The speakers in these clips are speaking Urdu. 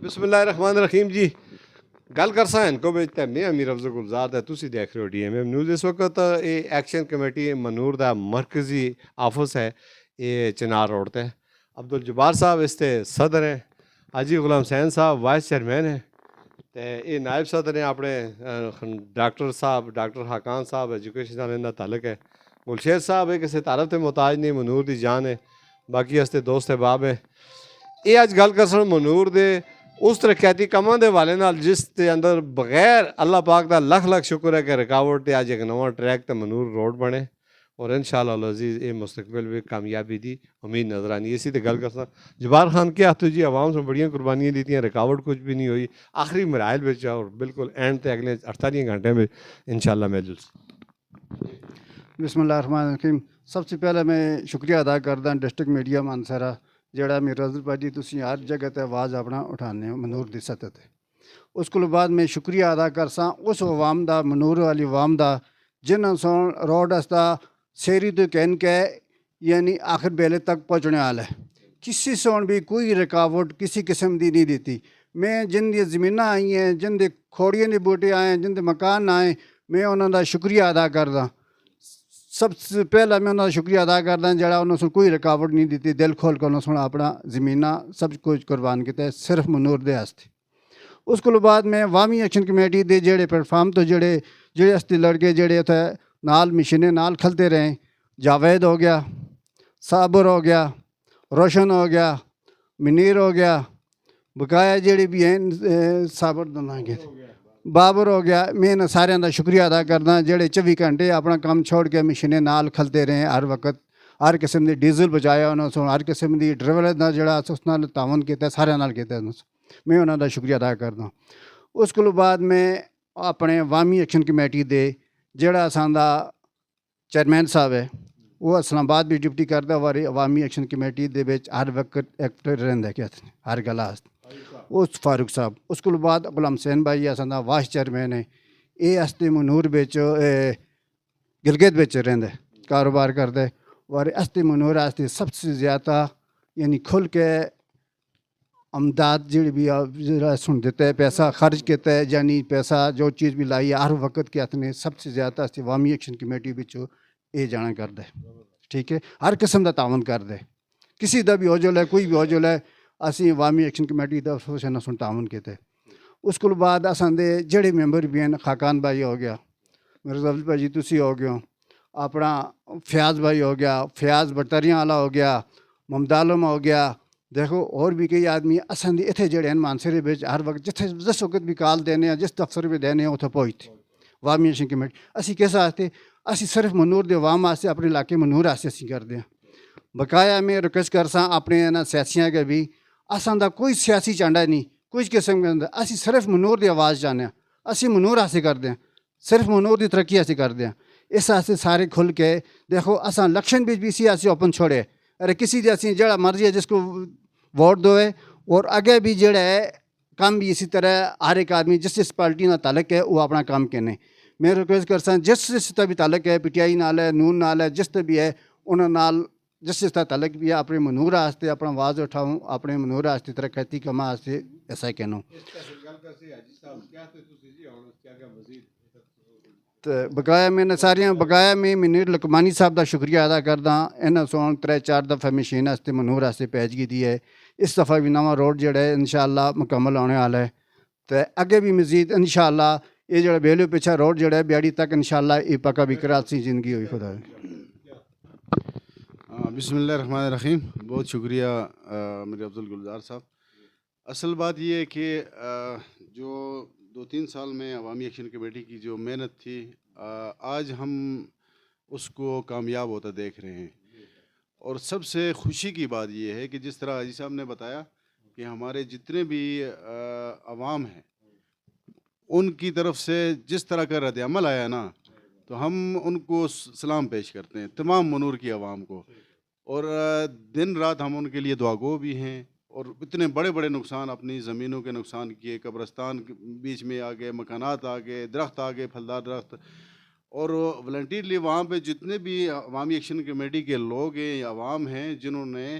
بسم اللہ الرحمن الرحیم جی گل کرساں ان کو بھیجتے میں امیر افضل گلزار ہے تسی دیکھ رہے ہو ڈی ایم ایم نیوز اس وقت یہ ایکشن کمیٹی منور دا مرکزی آفس ہے یہ چنار روڈ تے عبد الجبار صاحب اس تے صدر ہیں حاجی غلام حسین صاحب وائس چیئرمین ہیں تے یہ نائب صدر ہیں اپنے ڈاکٹر صاحب ڈاکٹر حاکان صاحب ایجوکیشن والے دا تعلق ہے گلشیر صاحب ہے کسی تعارف تے محتاج نہیں منور دی جان ہے باقی ہستے دوست احباب ہے یہ اج گل کرسن منور دے اس ترقیاتی کاماں دے والے نال جس دے اندر بغیر اللہ پاک دا لکھ لکھ شکر ہے کہ رکاوٹ تے اج ایک نواں ٹریک تے منور روڈ بنے اور انشاءاللہ العزیز یہ مستقبل بھی کامیابی دی امید نظر آنی اسی تے گل کرساں جبار خان کیا تو جی عوام سے بڑیاں قربانیاں دیتی ہیں رکاوٹ کچھ بھی نہیں ہوئی آخری مراحل وچ اور بالکل اینڈ تے اگلے 48 گھنٹے میں انشاءاللہ میں بسم اللہ الرحمن الرحیم سب سے پہلے میں شکریہ ادا کردا ڈسٹرکٹ میڈیا مانسرا جڑا میرا رضل بھائی تسی ہر جگہ تے آواز اپنا اٹھانے ہو منور دی سطح تے اس کو بعد میں شکریہ ادا کرساں اس عوام دا منور والی عوام دا جنہاں سون روڈ استا سیری تو کہن کے یعنی آخر بیلے تک پہنچنے والا ہے کسی سون بھی کوئی رکاوٹ کسی قسم دی نہیں دیتی میں جن دی زمیناں آئی ہیں جن دے کھوڑیاں دے بوٹے آئے جن دے مکان آئے میں انہاں دا شکریہ ادا کردا سب سے پہلا میں انہوں کا شکریہ ادا کردا جڑا انہوں نے کوئی رکاوٹ نہیں دیتی دل کھول کے انہوں نے اپنا زمینہ سب کچھ قربان کیتا ہے صرف منور دے واسطے اس کو بعد میں عوامی ایکشن کمیٹی دے جڑے پلیٹفارم تو جڑے استے لڑکے جڑے اتھے نال مشینے نال کھلتے رہے جاوید ہو گیا صابر ہو گیا روشن ہو گیا منیر ہو گیا بقایا جڑے بھی ہیں صابر دا نام کیا بابر ہو گیا میں انہاں سارے دا شکریہ ادا کردا جڑے 24 گھنٹے اپنا کام چھوڑ کے مشینے نال کھلتے رہے ہر وقت ہر قسم دی ڈیزل بچایا انہوں نے ہر قسم دی ڈرائیور دا جڑا اس نال تعاون کیتا سارے نال کیتا میں انہاں دا شکریہ ادا کردا اس کو بعد میں اپنے عوامی ایکشن کمیٹی دے جڑا اساں دا چیئرمین صاحب ہے وہ اسلام آباد بھی ڈپٹی کردا اور عوامی ایکشن کمیٹی دے وچ ہر وقت ایکٹر رہندا ہے کہتے ہیں ہر گلا اس فاروق صاحب اس کو بعد غلام حسین بھائی اساں دا وائس چیئرمین ہے یہ استے منور بچ گلگت بچ رہندا ہے کاروبار کردا ہے اور استے منور استے سب سے زیادہ یعنی کھل کے امداد جڑی بھی سن دیتا ہے پیسہ خرچ کیتا ہے یعنی پیسہ جو چیز بھی لائی ہے ہر وقت کے ہاتھ نے سب سے زیادہ استے عوامی ایکشن کمیٹی بچوں یہ جانا کردا ہے ٹھیک ہے ہر قسم دا تعاون کردا ہے کسی دا بھی ہوجل ہے کوئی بھی ہوجل ہے اسی عوامی ایکشن کمیٹی دا سن تعاون کیتا ہے اس کو بعد اساں دے جڑے ممبر بھی ہیں خاقان بھائی ہو گیا مرزا افضل بھائی تسی ہو گئے ہو اپنا فیاض بھائی ہو گیا فیاض بٹریاں والا ہو گیا ممدالم ہو گیا دیکھو اور بھی کئی آدمی اساں دے اتھے جڑے ہیں مانسرے وچ ہر وقت جس وقت بھی کال دینے ہیں جس دفتر بھی دینے ہیں اتھے پہنچتے عوامی ایکشن کمیٹی اسی کس واسطے اسی صرف منور دے عوام واسطے اپنے علاقے منور واسطے اسی کردے ہیں بقایا میں ریکویسٹ کرساں اپنے سیاسیاں کے بھی اساں دا کوئی سیاسی چانڈا نہیں کچھ قسم کے اندر اسی صرف منور دی آواز چاہنے ہیں اسی منور حاصل کردے ہیں صرف منور دی ترقی حاصل کردے ہیں اس واسطے سارے کھل کے دیکھو اساں الیکشن بھی سی اسی اوپن چھوڑے ارے کسی دے اسی جڑا مرضی ہے جس کو ووٹ دوئے اور اگے بھی جڑا ہے کام بھی اسی طرح ہر ایک آدمی جس پارٹی نال تعلق ہے وہ اپنا کام کہنے میں ریکویسٹ کرساں جس تے بھی تعلق ہے پی ٹی آئی نال ہے نون نال ہے جس تے بھی ہے انہاں نال جس کا تعلق بھی ہے اپنے منور واسطے اپنا آواز اٹھاؤں اپنے منور واسطے ترقیاتی کاماں واسطے ایسا ہی کہنا تو بقایا میں ساریاں بقایا میں منیر لکمانی صاحب دا شکریہ ادا کردا انہاں سون 3-4 دفعہ مشین واسطے منور واسطے پیشگی دی ہے اس دفعہ بھی نواں روڈ جڑا ہے انشاءاللہ مکمل ہونے والا ہے تو اگے بھی مزید انشاءاللہ یہ جڑا بیلو پیچھا روڈ جڑا ہے بیاڑی تک انشاءاللہ یہ پکا بھی کراسی زندگی ہوئی خدا بسم اللہ الرحمن الرحیم بہت شکریہ میرے افضل گلزار صاحب اصل بات یہ ہے کہ جو 2-3 سال میں عوامی ایکشن کمیٹی کی جو محنت تھی آج ہم اس کو کامیاب ہوتا دیکھ رہے ہیں اور سب سے خوشی کی بات یہ ہے کہ جس طرح حاجی صاحب نے بتایا کہ ہمارے جتنے بھی عوام ہیں ان کی طرف سے جس طرح کا رد عمل آیا نا تو ہم ان کو سلام پیش کرتے ہیں تمام منور کی عوام کو اور دن رات ہم ان کے لیے دعا گو بھی ہیں اور اتنے بڑے بڑے نقصان اپنی زمینوں کے نقصان کیے قبرستان بیچ میں آ گئے مکانات آ گئے درخت آ گئے پھلدار درخت اور والنٹیرلی وہاں پہ جتنے بھی عوامی ایکشن کمیٹی کے لوگ ہیں یا عوام ہیں جنہوں نے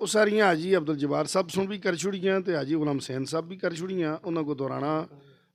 ਉਹ ਸਾਰੀਆਂ ਹਾਜੀ ਅਬਦੁਲ ਜਬਾਰ ਸਾਹਿਬ ਸੁਣ ਵੀ ਕਰ ਛੁੜੀਆਂ ਤੇ ਹਾਜੀ ਗੁਲਾਮ ਹੁਸੈਨ ਸਾਹਿਬ ਵੀ ਕਰ ਛੁੜੀਆਂ, ਉਹਨਾਂ ਕੋ ਦੁਹਰਾਣਾ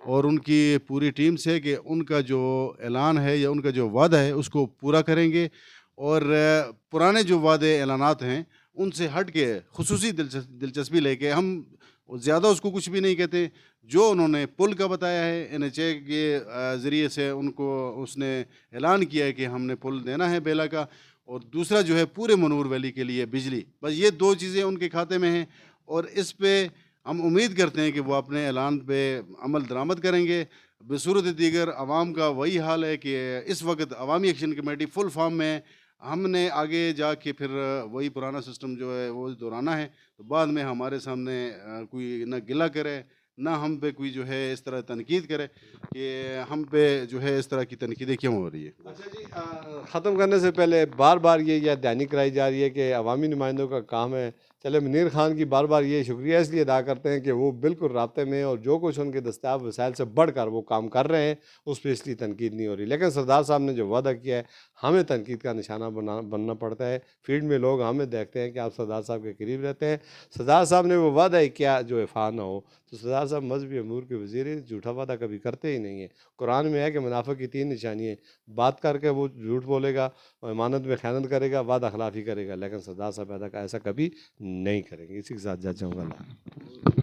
اور ان کی پوری ٹیم سے کہ ان کا جو اعلان ہے یا ان کا جو وعدہ ہے اس کو پورا کریں گے، اور پرانے جو وعدے اعلانات ہیں ان سے ہٹ کے خصوصی دلچسپی لے کے ہم زیادہ اس کو کچھ بھی نہیں کہتے. جو انہوں نے پل کا بتایا ہے NHA کے ذریعے سے ان کو اس نے اعلان کیا ہے کہ ہم نے پل دینا ہے بیلا کا، اور دوسرا جو ہے پورے منور ویلی کے لیے بجلی، بس یہ دو چیزیں ان کے کھاتے میں ہیں. اور اس پہ ہم امید کرتے ہیں کہ وہ اپنے اعلان پہ عمل درآمد کریں گے. بصورت دیگر عوام کا وہی حال ہے کہ اس وقت عوامی ایکشن کمیٹی فل فارم میں ہے. ہم نے آگے جا کے پھر وہی پرانا سسٹم جو ہے وہ دہرانا ہے، تو بعد میں ہمارے سامنے کوئی نہ گلہ کرے نہ ہم پہ کوئی جو ہے اس طرح تنقید کرے کہ ہم پہ جو ہے اس طرح کی تنقیدیں کیوں ہو رہی ہے. اچھا جی، ختم کرنے سے پہلے بار بار یہ یاد دہانی کرائی جا رہی ہے کہ عوامی نمائندوں کا کام ہے. چلے منیر خان کی بار بار یہ شکریہ اس لیے ادا کرتے ہیں کہ وہ بالکل رابطے میں، اور جو کچھ ان کے دستیاب وسائل سے بڑھ کر وہ کام کر رہے ہیں اس پہ اس لیے تنقید نہیں ہو رہی. لیکن سردار صاحب نے جو وعدہ کیا ہے ہمیں تنقید کا نشانہ بننا پڑتا ہے. فیلڈ میں لوگ ہمیں دیکھتے ہیں کہ آپ سردار صاحب کے قریب رہتے ہیں. سردار صاحب نے وہ وعدہ ہی کیا جو افعا نہ ہو. تو سردار صاحب مذہبی امور کے وزیر ہیں، جھوٹا وعدہ کبھی کرتے ہی نہیں ہیں. قرآن میں ہے کہ منافق کی 3 نشانی ہیں: بات کر کے وہ جھوٹ بولے گا، امانت میں خیانت کرے گا، وعدہ خلافی کرے گا. لیکن سردار صاحب ایسا کبھی نہیں کریں گے. اسی کے ساتھ جا چاہوں گا. اللہ